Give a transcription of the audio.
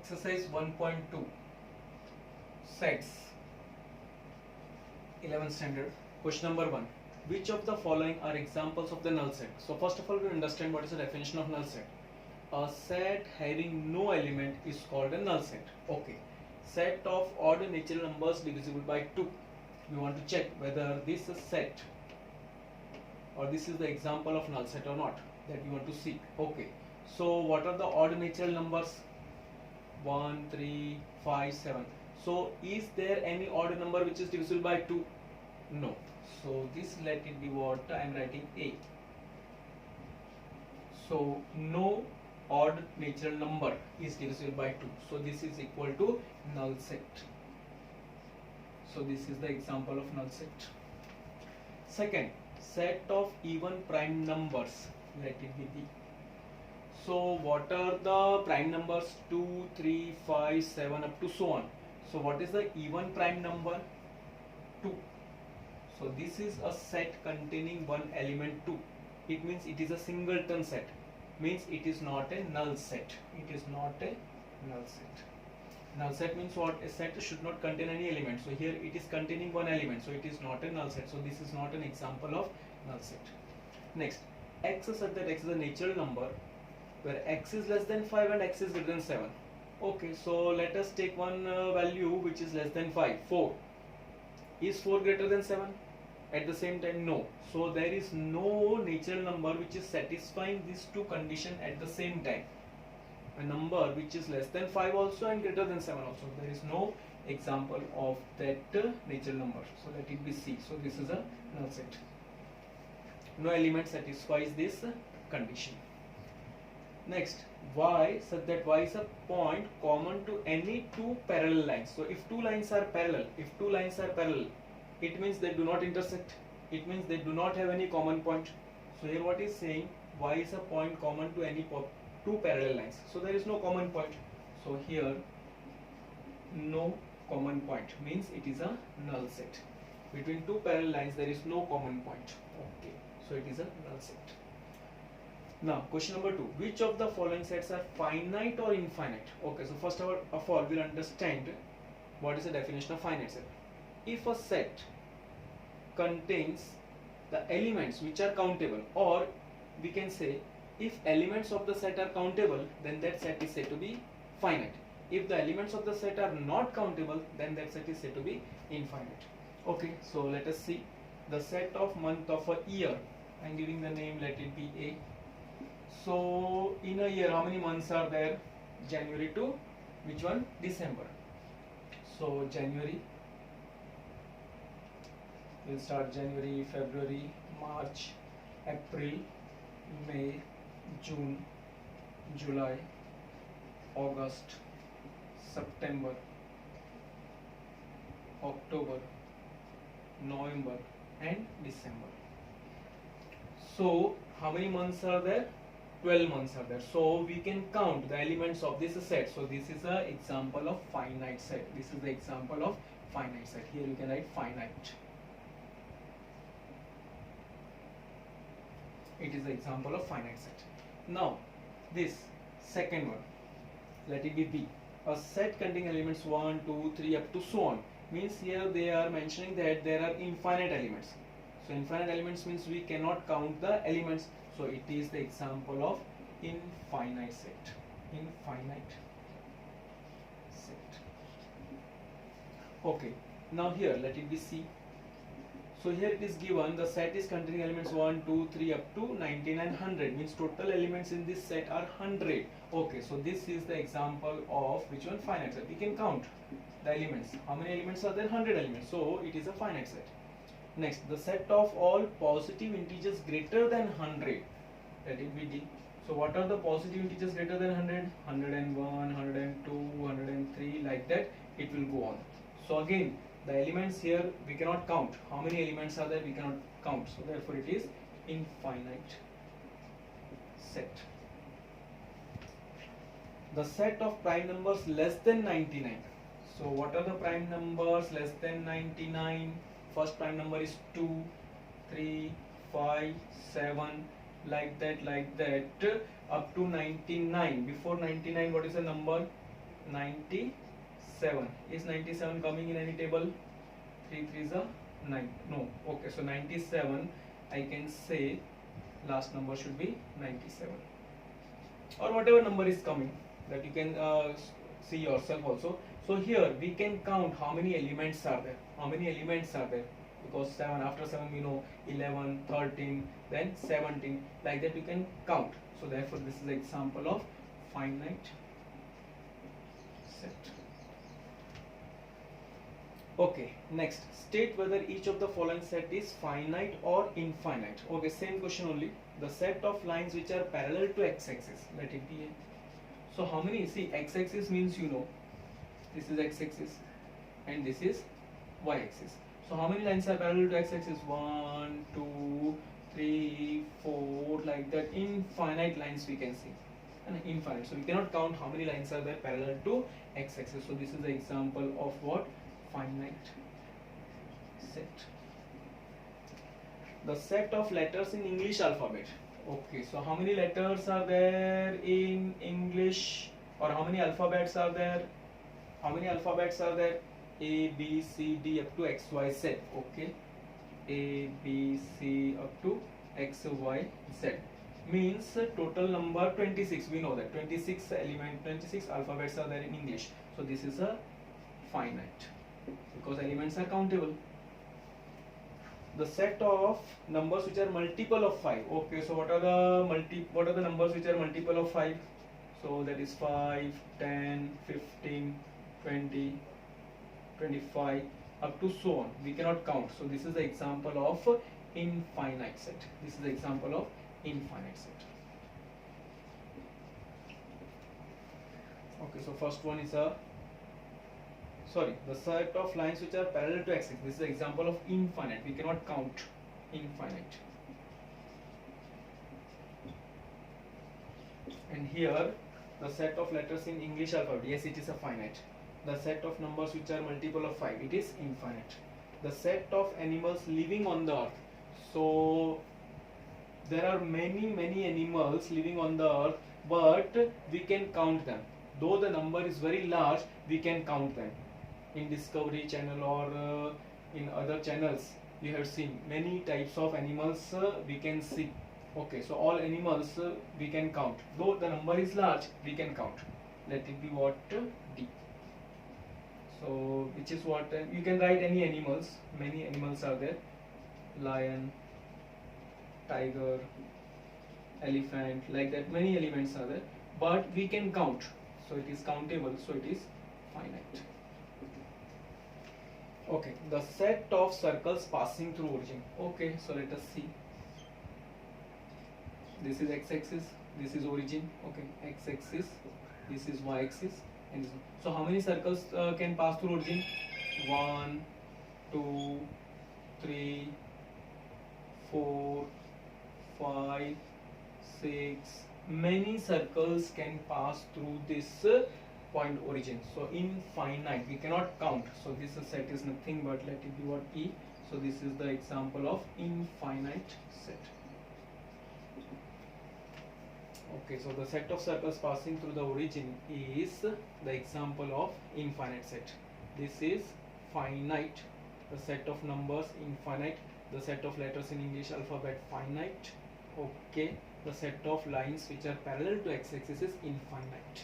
Exercise 1.2 sets 11th standard. Question number 1. Which of the following are examples of the null set? So first of all, we understand what is the definition of null set. A set having no element is called a null set. Okay. Set of odd natural numbers divisible by 2. We want to check whether this is set or this is the example of null set or not, that we want to see. Okay. So what are the odd natural numbers? 1, 3, 5, 7. So is there any odd number which is divisible by 2? No. So this, let it be what I am writing, A. So no odd natural number is divisible by 2. So this is equal to null set. So this is the example of null set. Second, set of even prime numbers, let it be B. So what are the prime numbers? 2, 3, 5, 7 up to so on. So what is the even prime number? 2. So this is a set containing one element 2. It means it is a singleton set. Means it is not a null set. It is not a null set. Null set means what? A set should not contain any element. So here it is containing one element. So it is not a null set. So this is not an example of null set. Next, x is such that x is a natural number where x is less than 5 and x is greater than 7. Okay, so let us take one value which is less than 5, 4. Is 4 greater than 7? At the same time, no. So there is no natural number which is satisfying these two conditions at the same time. A number which is less than 5 also and greater than 7 also. There is no example of that natural number. So let it be C. So this is a null set. No element satisfies this condition. Next, y such that y is a point common to any two parallel lines. So if two lines are parallel, it means they do not intersect. It means they do not have any common point. So here what is saying, y is a point common to any two parallel lines. So there is no common point. So here no common point means it is a null set. Between two parallel lines there is no common point. Okay, so it is a null set. Now question number 2. Which of the following sets are finite or infinite? Okay, so first of all we'll understand what is the definition of finite set. If a set contains the elements which are countable, or we can say if elements of the set are countable, then that set is said to be finite. If the elements of the set are not countable, then that set is said to be infinite. Okay, so let us see the set of month of a year. I am giving the name, let it be A. So in a year, how many months are there? January to which one? December. So January, we'll start January, February, March, April, May, June, July, August, September, October, November and December. So how many months are there? 12 months are there. So we can count the elements of this set. So this is an example of finite set. This is the example of finite set. Here you can write finite. It is the example of finite set. Now this second one, let it be B. A set containing elements 1, 2, 3 up to so on. Means here they are mentioning that there are infinite elements. So infinite elements means we cannot count the elements. So it is the example of infinite set. Infinite set. Okay. Now here let it be C. So here it is given the set is containing elements 1, 2, 3 up to 99, 100. Means total elements in this set are 100. Okay. So this is the example of which one? Finite set. We can count the elements. How many elements are there? 100 elements. So it is a finite set. Next, the set of all positive integers greater than 100. Let it be D. So what are the positive integers greater than 100? 101, 102, 103, like that it will go on. So again, the elements here we cannot count. How many elements are there? We cannot count. So therefore it is infinite set. The set of prime numbers less than 99. So what are the prime numbers less than 99? First prime number is 2, 3, 5, 7, like that, up to 99. Before 99, what is the number? 97. Is 97 coming in any table? 3 3s are 9. No. Okay, so 97, I can say last number should be 97, or whatever number is coming, that you can see yourself also. So here we can count how many elements are there. How many elements are there? Because 7, after 7 we know 11, 13, then 17, like that you can count. So therefore this is an example of finite set. Okay, next, state whether each of the following set is finite or infinite. Okay, same question only. The set of lines which are parallel to x-axis, let it be a. So how many? See, x-axis means, you know, this is x-axis and this is y-axis. So how many lines are parallel to x-axis? 1, 2, 3, 4, like that. Infinite lines we can see, and infinite. So we cannot count how many lines are there parallel to x-axis. So this is the example of what? Finite set. The set of letters in English alphabet. Okay, so how many letters are there in English, or how many alphabets are there? How many alphabets are there? A, B, C, D up to X, Y, Z. Okay, A, B, C up to X, Y, Z means total number 26. We know that 26 alphabets are there in English. So this is a finite because elements are countable. The set of numbers which are multiple of 5. Okay, so what are the numbers which are multiple of 5? So that is 5, 10, 15, 20, 25 up to so on. We cannot count. So this is the example of infinite set. This is the example of infinite set. Okay, so first one is the set of lines which are parallel to x-axis. This is the example of infinite. We cannot count. Infinite. And here the set of letters in English alphabet. Yes, it is a finite. The set of numbers which are multiple of 5. It is infinite. The set of animals living on the earth. So there are many animals living on the earth, but we can count them. Though the number is very large, we can count them. In Discovery Channel or in other channels, we have seen many types of animals we can see. Okay, so all animals we can count. Though the number is large, we can count. Let it be what? D. So which is what? You can write any animals. Many animals are there. Lion, tiger, elephant, like that. Many elements are there. But we can count. So it is countable. So it is finite. Okay, the set of circles passing through origin. Okay, so let us see. This is x-axis, this is origin. Okay, x-axis, this is y-axis, and this. So how many circles can pass through origin? 1, 2, 3, 4, 5, 6. Many circles can pass through this point origin. So infinite, we cannot count. So this set is nothing but, let it be what? E. So this is the example of infinite set. Okay, so the set of circles passing through the origin is the example of infinite set. This is finite. The set of numbers infinite. The set of letters in English alphabet finite. Okay, the set of lines which are parallel to x-axis is infinite.